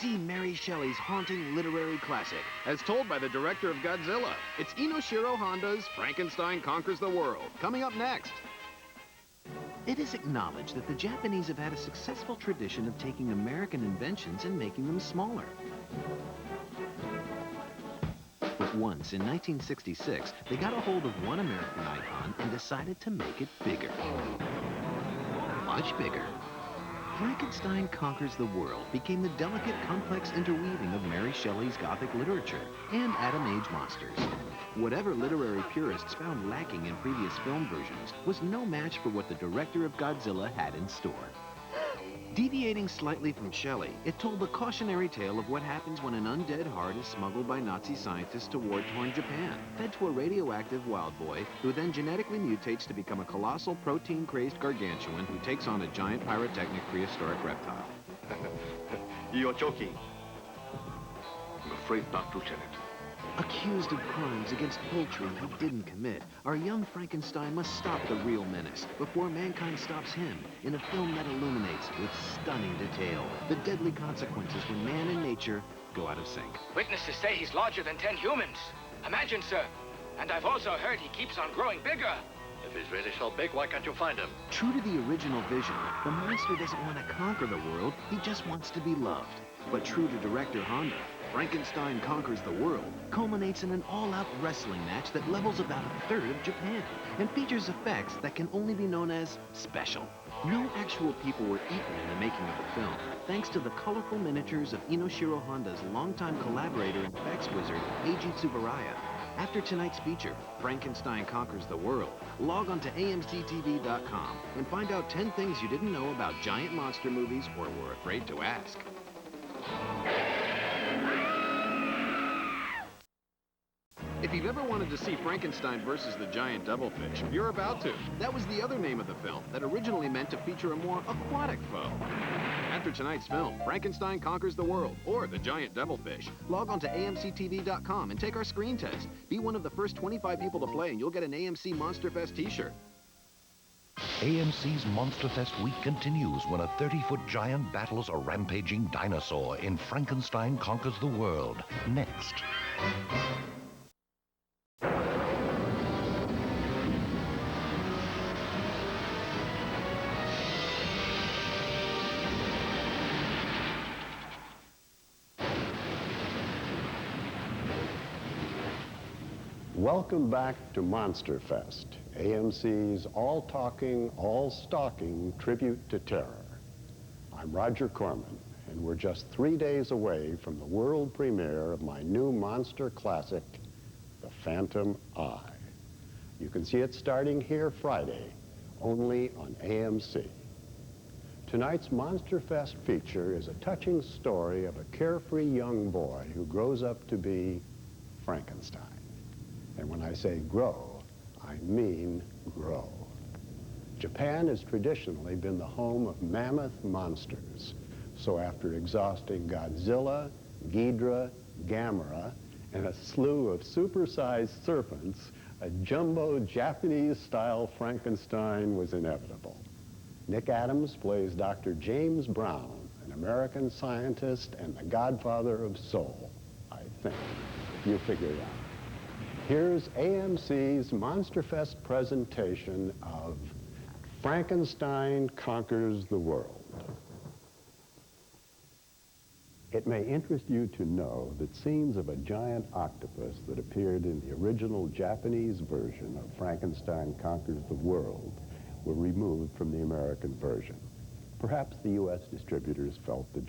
See Mary Shelley's haunting literary classic. As told by the director of Godzilla, it's Inoshiro Honda's Frankenstein Conquers the World. Coming up next. It is acknowledged that the Japanese have had a successful tradition of taking American inventions and making them smaller. But once, in 1966, they got a hold of one American icon and decided to make it bigger. Much bigger. Frankenstein Conquers the World became the delicate, complex interweaving of Mary Shelley's Gothic literature and Atom Age monsters. Whatever literary purists found lacking in previous film versions was no match for what the director of Godzilla had in store. Deviating slightly from Shelley, it told the cautionary tale of what happens when an undead heart is smuggled by Nazi scientists to war-torn Japan, fed to a radioactive wild boy who then genetically mutates to become a colossal protein-crazed gargantuan who takes on a giant pyrotechnic prehistoric reptile. You're joking. I'm afraid not, Lieutenant. Accused of crimes against poultry he didn't commit, our young Frankenstein must stop the real menace before mankind stops him in a film that illuminates with stunning detail the deadly consequences when man and nature go out of sync. Witnesses say he's larger than 10 humans. Imagine, sir. And I've also heard he keeps on growing bigger. If he's really so big, why can't you find him? True to the original vision, the monster doesn't want to conquer the world, he just wants to be loved. But true to director Honda, Frankenstein Conquers the World culminates in an all-out wrestling match that levels about a third of Japan and features effects that can only be known as special. No actual people were eaten in the making of the film, thanks to the colorful miniatures of Inoshiro Honda's longtime collaborator and effects wizard, Eiji Tsuburaya. After tonight's feature, Frankenstein Conquers the World, log on to AMCTV.com and find out 10 things you didn't know about giant monster movies or were afraid to ask. If you've ever wanted to see Frankenstein versus the giant devilfish, you're about to. That was the other name of the film that originally meant to feature a more aquatic foe. After tonight's film, Frankenstein Conquers the World, or the giant devilfish, log on to AMCTV.com and take our screen test. Be one of the first 25 people to play and you'll get an AMC Monsterfest t-shirt. AMC's Monsterfest week continues when a 30-foot giant battles a rampaging dinosaur in Frankenstein Conquers the World. Next. Welcome back to Monsterfest, AMC's all-talking, all-stalking tribute to terror. I'm Roger Corman, and we're just 3 days away from the world premiere of my new monster classic, The Phantom Eye. You can see it starting here Friday, only on AMC. Tonight's Monsterfest feature is a touching story of a carefree young boy who grows up to be Frankenstein. And when I say grow, I mean grow. Japan has traditionally been the home of mammoth monsters. So after exhausting Godzilla, Ghidorah, Gamera, and a slew of supersized serpents, a jumbo Japanese-style Frankenstein was inevitable. Nick Adams plays Dr. James Brown, an American scientist and the godfather of soul, I think. You figure it out. Here's AMC's Monsterfest presentation of Frankenstein Conquers the World. It may interest you to know that scenes of a giant octopus that appeared in the original Japanese version of Frankenstein Conquers the World were removed from the American version. Perhaps the U.S. distributors felt the